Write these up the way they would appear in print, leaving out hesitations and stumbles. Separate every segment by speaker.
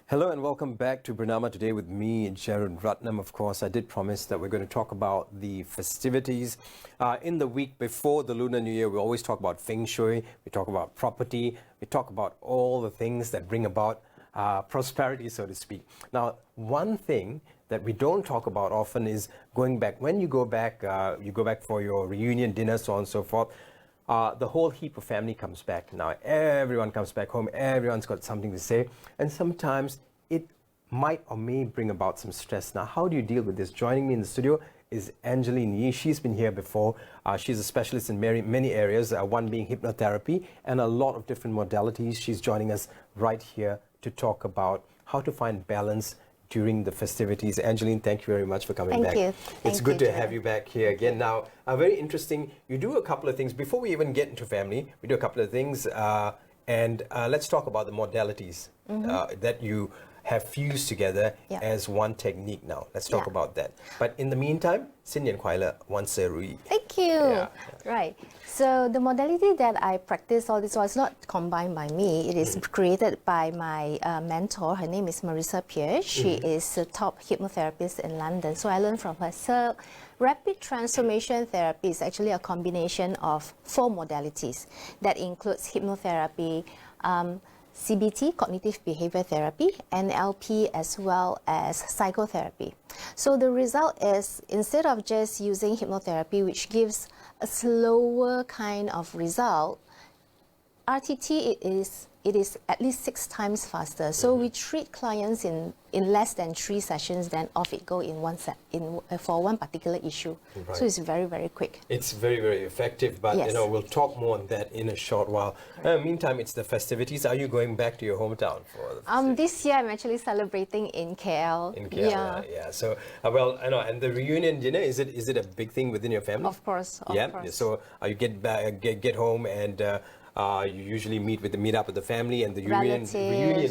Speaker 1: Hello and welcome back to Bernama today with me, Jared Ratnam. Of course, I did promise that we're going to talk about the festivities. In the week before the Lunar New Year, we always talk about Feng Shui, we talk about property, we talk about all the things that bring about prosperity, so to speak. Now, one thing that we don't talk about often is going back. When you go back for your reunion dinner, so on and so forth. The whole heap of family comes back. Now everyone comes back home, everyone's got something to say, and sometimes it might or may bring about some stress. Now, how do you deal with this? Joining me in the studio is Angeline Yee. She's been here before. She's a specialist in many areas, one being hypnotherapy and a lot of different modalities. She's joining us right here to talk about how to find balance during the festivities. Angeline, thank you very much for coming back.
Speaker 2: Thank you.
Speaker 1: It's good to have you back here again. Now, very interesting, you do a couple of things. Before we even get into family, we do a couple of things. And let's talk about the modalities that you have fused together as one technique now. Let's talk about that. But in the meantime, Xin Nian Kuai Le, Wan Se Rui.
Speaker 2: Thank you. Right. So the modality that I practice all this was not combined by me. It is created by my mentor. Her name is Marissa Pierce. She is a top hypnotherapist in London. So I learned from her. So rapid transformation therapy is actually a combination of 4 modalities that includes hypnotherapy, CBT, cognitive behavior therapy, NLP, as well as psychotherapy. So the result is, instead of just using hypnotherapy, which gives a slower kind of result, RTT it is at least 6 times faster. So we treat clients in less than 3 sessions, then off it go in for one particular issue. Right. So it's very, very quick.
Speaker 1: It's very, very effective, but you know, we'll talk more on that in a short while. Meantime, it's the festivities. Are you going back to your hometown for the festivities?
Speaker 2: This year I'm actually celebrating in KL.
Speaker 1: In KL, yeah. So, well, I know, and the reunion dinner, is it a big thing within your family?
Speaker 2: Of course, of course.
Speaker 1: So you get home and you usually meet up with the family, and the reunion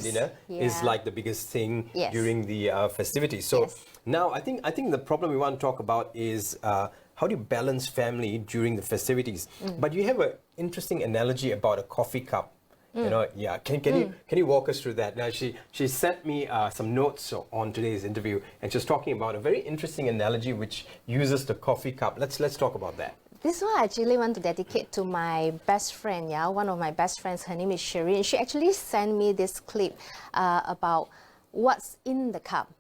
Speaker 1: dinner is like the biggest thing during the festivities. So now I think the problem we want to talk about is how do you balance family during the festivities? But you have an interesting analogy about a coffee cup. You know, can you walk us through that? Now she sent me some notes on today's interview, and she's talking about a very interesting analogy which uses the coffee cup. Let's talk about that.
Speaker 2: This one I actually want to dedicate to my best friend, one of my best friends. Her name is Shireen. She actually sent me this clip about what's in the cup.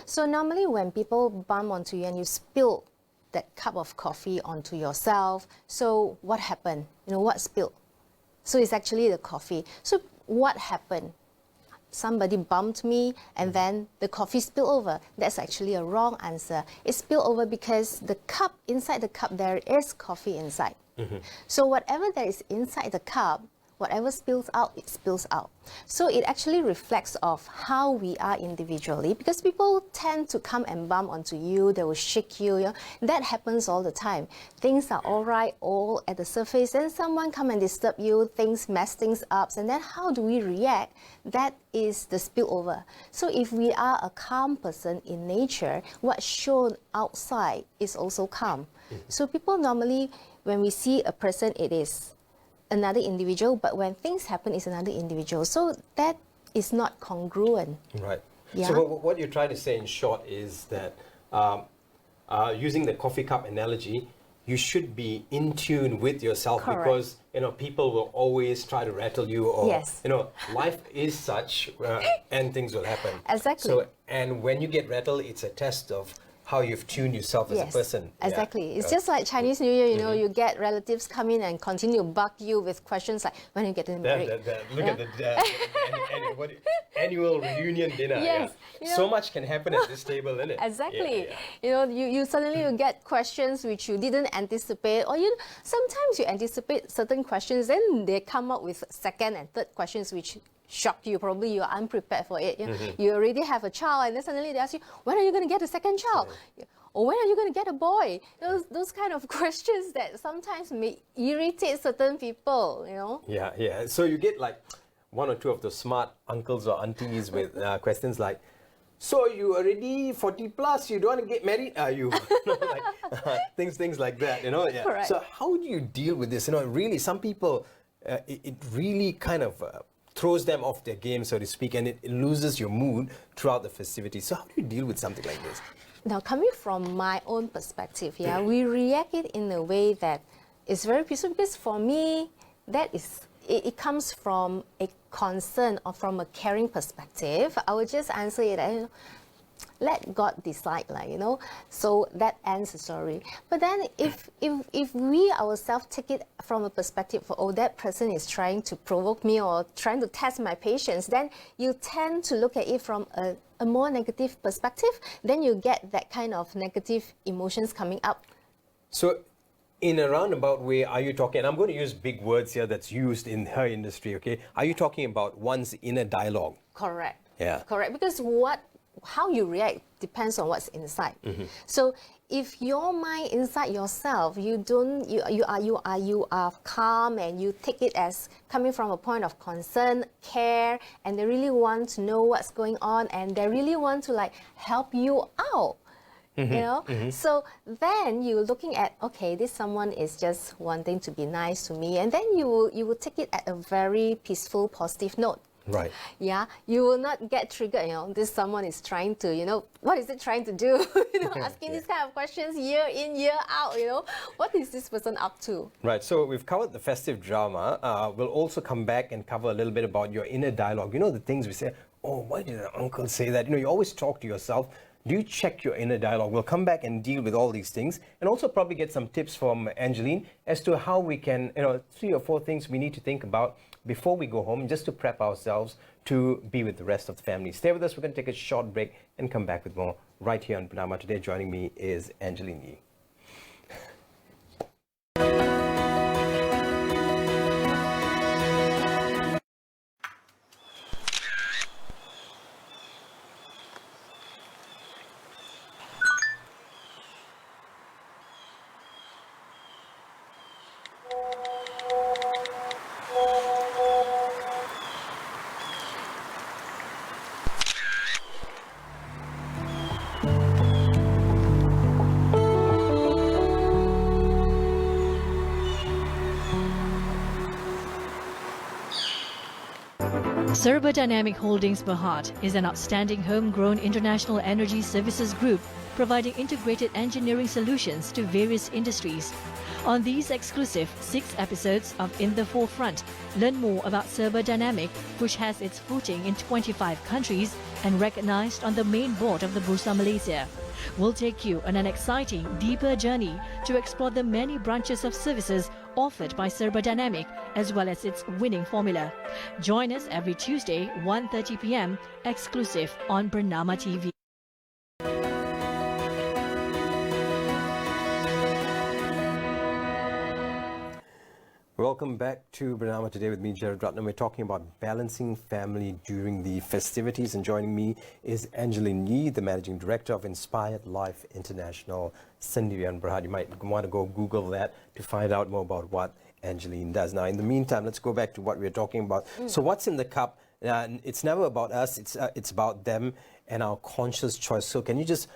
Speaker 2: So normally when people bump onto you and you spill that cup of coffee onto yourself, so what happened? You know, what spilled? So it's actually the coffee. So what happened? Somebody bumped me and then the coffee spilled over. That's actually a wrong answer. It spilled over because the cup, inside the cup, there is coffee inside. So whatever there is inside the cup, whatever spills out, it spills out. So it actually reflects of how we are individually, because people tend to come and bump onto you, they will shake you, That happens all the time. Things are all right, all at the surface, and someone come and disturb you, things mess things up, and then how do we react? That is the spillover. So if we are a calm person in nature, what's shown outside is also calm. So people normally, when we see a person, it is another individual, but when things happen, it's another individual. So that is not congruent.
Speaker 1: Right.
Speaker 2: Yeah?
Speaker 1: So what you're trying to say in short is that using the coffee cup analogy, you should be in tune with yourself. Correct. Because people will always try to rattle you, or life is such, and things will happen.
Speaker 2: Exactly.
Speaker 1: So, and when you get rattled, it's a test of how you've tuned yourself as a person.
Speaker 2: Exactly. It's just like Chinese New Year, you get relatives come in and continue to bug you with questions like, when are you getting married?
Speaker 1: Look at the annual reunion dinner. So much can happen at this table, isn't it?
Speaker 2: Exactly. You suddenly you get questions which you didn't anticipate, or sometimes you anticipate certain questions, then they come up with second and third questions which shock you. Probably you're unprepared for it. You already have a child, and then suddenly they ask you, when are you going to get a second child? Or when are you going to get a boy? Those kind of questions that sometimes may irritate certain people,
Speaker 1: Yeah. So you get like 1 or 2 of those smart uncles or aunties with questions like, so you already 40 plus, you don't want to get married, are you? Things like that,
Speaker 2: Correct.
Speaker 1: So how do you deal with this? Really, some people, it really kind of throws them off their game, so to speak, and it loses your mood throughout the festivities. So how do you deal with something like this?
Speaker 2: Now, coming from my own perspective, yeah, we react it in a way that is very peaceful, because for me, that is, it comes from a concern or from a caring perspective. I would just answer it, let God decide, so that ends the story. But then if we ourselves take it from a perspective of, oh, that person is trying to provoke me or trying to test my patience, then you tend to look at it from a more negative perspective, then you get that kind of negative emotions coming up.
Speaker 1: So in a roundabout way, are you talking, and I'm going to use big words here that's used in her industry, okay? Are you talking about one's inner dialogue?
Speaker 2: Correct.
Speaker 1: Yeah.
Speaker 2: Correct, because how you react depends on what's inside. So if your mind inside yourself, you are calm and you take it as coming from a point of concern, care, and they really want to know what's going on, and they really want to help you out. So then you're looking at, okay, this someone is just wanting to be nice to me, and then you will take it at a very peaceful, positive note.
Speaker 1: Right.
Speaker 2: Yeah, you will not get triggered. This someone is trying to, what is it trying to do? Asking these kind of questions year in, year out. What is this person up to?
Speaker 1: Right. So we've covered the festive drama. We'll also come back and cover a little bit about your inner dialogue. The things we say. Oh, why did our uncle say that? You always talk to yourself. Do you check your inner dialogue? We'll come back and deal with all these things, and also probably get some tips from Angeline as to how we can, 3 or 4 things we need to think about before we go home, just to prep ourselves to be with the rest of the family. Stay with us. We're going to take a short break and come back with more right here on Bernama. Today joining me is Angeline Yee.
Speaker 3: Serba Dynamic Holdings Berhad is an outstanding homegrown international energy services group providing integrated engineering solutions to various industries. On these exclusive 6 episodes of In the Forefront, learn more about Serba Dynamic, which has its footing in 25 countries and recognized on the main board of the Bursa Malaysia. We'll take you on an exciting, deeper journey to explore the many branches of services offered by Serba Dynamic, as well as its winning formula. Join us every Tuesday, 1:30 p.m, exclusive on Bernama TV.
Speaker 1: Welcome back to Bernama Today with me, Jared Ratnam. We're talking about balancing family during the festivities, and joining me is Angeline Yee, the Managing Director of Inspired Life International Sendirian Berhad. You might want to go Google that to find out more about what Angeline does. Now, in the meantime, let's go back to what we were talking about. So what's in the cup? It's never about us, it's about them and our conscious choice. So can you just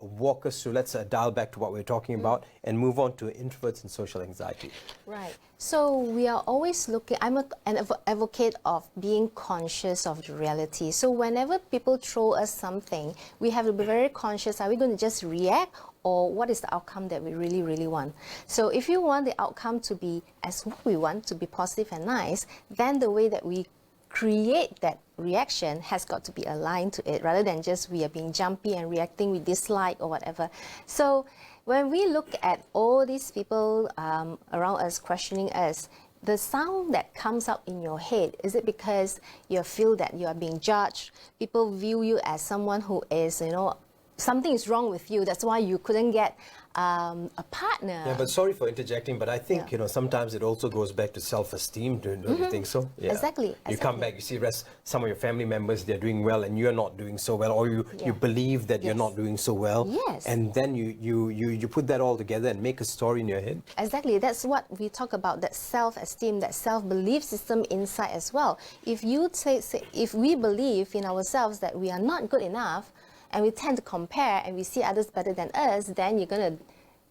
Speaker 1: walk us through, let's dial back to what we were talking about and move on to introverts and social anxiety.
Speaker 2: Right. So we are always looking, I'm an advocate of being conscious of the reality. So whenever people throw us something, we have to be very conscious. Are we going to just react, or what is the outcome that we really, really want? So if you want the outcome to be as what we want, to be positive and nice, then the way that we create that reaction has got to be aligned to it, rather than just we are being jumpy and reacting with dislike or whatever. So when we look at all these people around us questioning us, the sound that comes up in your head, is it because you feel that you are being judged? People view you as someone who is, something is wrong with you. That's why you couldn't get a partner.
Speaker 1: Yeah, but sorry for interjecting, but I think, sometimes it also goes back to self-esteem. Don't you think so? Yeah.
Speaker 2: Exactly.
Speaker 1: You come back, you see some of your family members, they're doing well and you're not doing so well, or you believe that you're not doing so well.
Speaker 2: Yes.
Speaker 1: And then you put that all together and make a story in your head.
Speaker 2: Exactly. That's what we talk about, that self-esteem, that self-belief system inside as well. If you if we believe in ourselves that we are not good enough, and we tend to compare and we see others better than us, then you're going to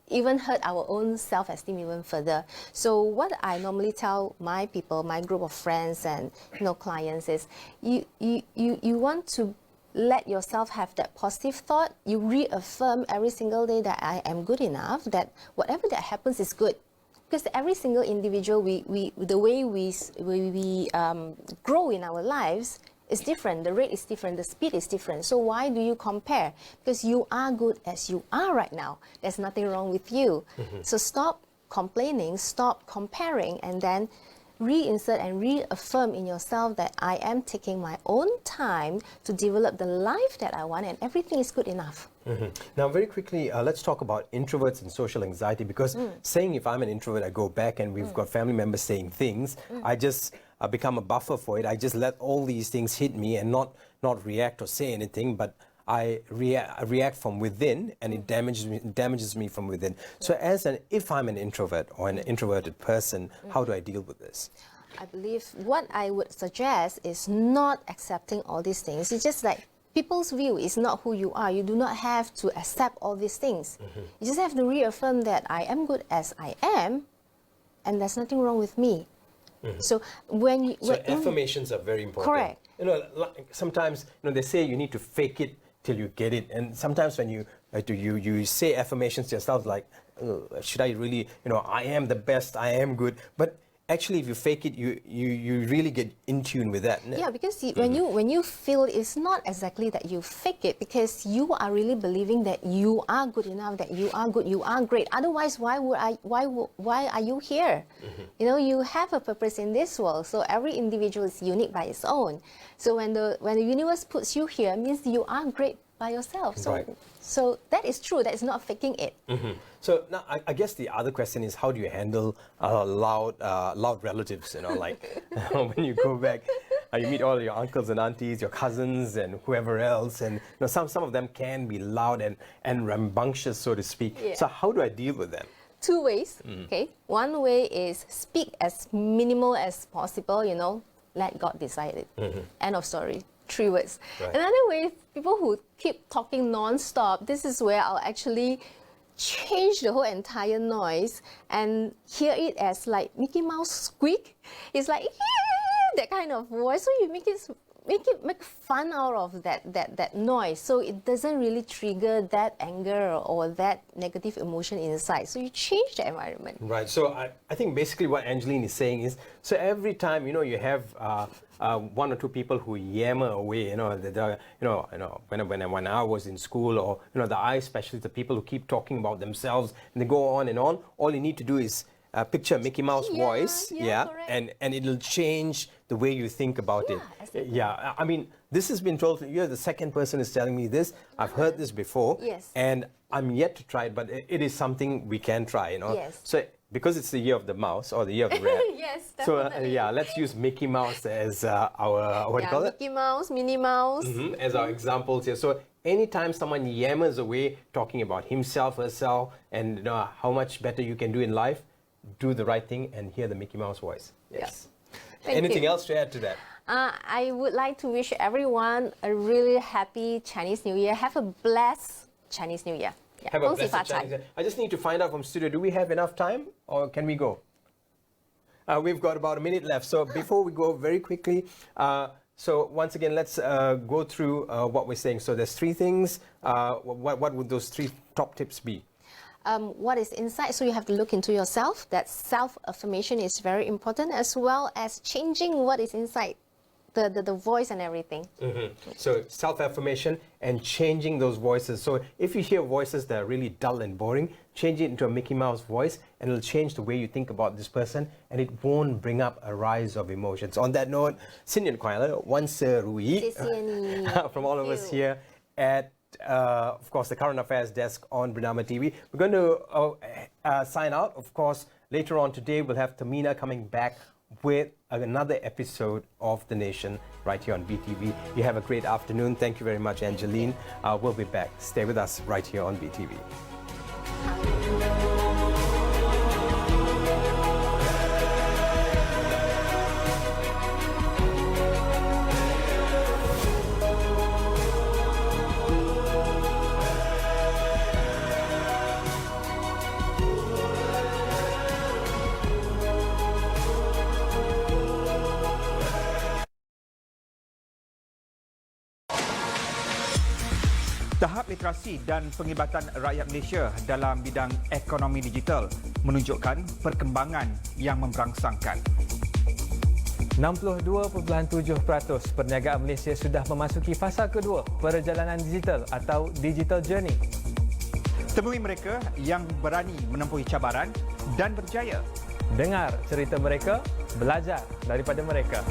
Speaker 2: even hurt our own self-esteem even further. So what I normally tell my people, my group of friends and clients is, you want to let yourself have that positive thought. You reaffirm every single day that I am good enough, that whatever that happens is good. Because every single individual, the way we grow in our lives is different. The rate is different. The speed is different. So why do you compare? Because you are good as you are right now. There's nothing wrong with you. So stop complaining, stop comparing, and then reinsert and reaffirm in yourself that I am taking my own time to develop the life that I want, and everything is good enough.
Speaker 1: Now, very quickly, let's talk about introverts and social anxiety, because saying if I'm an introvert, I go back and we've got family members saying things, I just become a buffer for it. I just let all these things hit me and not react or say anything, but I react from within, and it damages me from within. So if I'm an introvert or an introverted person, how do I deal with this?
Speaker 2: I believe what I would suggest is not accepting all these things. It's just like people's view is not who you are. You do not have to accept all these things. You just have to reaffirm that I am good as I am, and there's nothing wrong with me. So
Speaker 1: affirmations are very important.
Speaker 2: Correct.
Speaker 1: Sometimes they say you need to fake it till you get it, and sometimes when you say affirmations to yourself like, should I really, I am the best, I am good, but actually if you fake it, you really get in tune with that.
Speaker 2: Yeah, because when you feel, it's not exactly that you fake it, because you are really believing that you are good enough, that you are good, you are great. Otherwise, why are you here? You have a purpose in this world. So every individual is unique by its own. So when the universe puts you here, means you are great by yourself. So
Speaker 1: right.
Speaker 2: So that is true. That is not faking it.
Speaker 1: So now I guess the other question is, how do you handle loud relatives? Like when you go back, you meet all your uncles and aunties, your cousins, and whoever else, and some of them can be loud and rambunctious, so to speak.
Speaker 2: Yeah.
Speaker 1: So how do I deal with them?
Speaker 2: Two ways. Okay. One way is speak as minimal as possible. Let God decide it. End of story. 3 words.
Speaker 1: Right.
Speaker 2: Another way, people who keep talking non-stop, this is where I'll actually change the whole entire noise and hear it as like Mickey Mouse squeak. It's like that kind of voice. So you make fun out of that noise, so it doesn't really trigger that anger or that negative emotion inside. So you change the environment.
Speaker 1: Right. So I think basically what Angeline is saying is, so every time you have one or two people who yammer away, when I was in school, or the eye specialists, the people who keep talking about themselves and they go on and on. All you need to do is picture Mickey Mouse voice, and it'll change the way you think about it.
Speaker 2: Exactly.
Speaker 1: Yeah, I mean, this has been told. You're the second person is telling me this. I've heard this before,
Speaker 2: Yes.
Speaker 1: and I'm yet to try it, but it is something we can try.
Speaker 2: Yes.
Speaker 1: So because it's the year of the mouse or the year of the rat.
Speaker 2: Yes,
Speaker 1: So
Speaker 2: definitely.
Speaker 1: let's use Mickey Mouse as our what do you call it?
Speaker 2: Mickey Mouse, Minnie Mouse.
Speaker 1: As our examples here. So anytime someone yammers away talking about himself, herself, and how much better you can do in life, do the right thing and hear the Mickey Mouse voice. Yes.
Speaker 2: Thank
Speaker 1: Anything
Speaker 2: you.
Speaker 1: else to add to that?
Speaker 2: I would like to wish everyone a really happy Chinese New Year. Have a blessed Chinese New Year. Yeah.
Speaker 1: Have a
Speaker 2: 恭喜发
Speaker 1: blessed
Speaker 2: 财
Speaker 1: Chinese New Year. I just need to find out from studio, do we have enough time or can we go? We've got about a minute left. So before we go, very quickly, so once again, let's go through what we're saying. So there's 3 things. What would those 3 top tips be?
Speaker 2: What is inside, so you have to look into yourself. That self-affirmation is very important, as well as changing what is inside, the voice and everything.
Speaker 1: So self-affirmation and changing those voices. So if you hear voices that are really dull and boring, change it into a Mickey Mouse voice and it'll change the way you think about this person, and it won't bring up a rise of emotions. On that note, Xin Yan Kwai Le, Wan Se Rui, from all of us here at of course, the Current Affairs Desk on Bernama TV. We're going to sign out. Of course, later on today, we'll have Tamina coming back with another episode of The Nation right here on BTV. You have a great afternoon. Thank you very much, Angeline. We'll be back. Stay with us right here on BTV.
Speaker 4: Tahap literasi dan penglibatan rakyat Malaysia dalam bidang ekonomi digital menunjukkan perkembangan yang memberangsangkan.
Speaker 5: 62.7% perniagaan Malaysia sudah memasuki fasa kedua perjalanan digital atau digital journey.
Speaker 4: Temui mereka yang berani menempuhi cabaran dan berjaya.
Speaker 5: Dengar cerita mereka, belajar daripada mereka.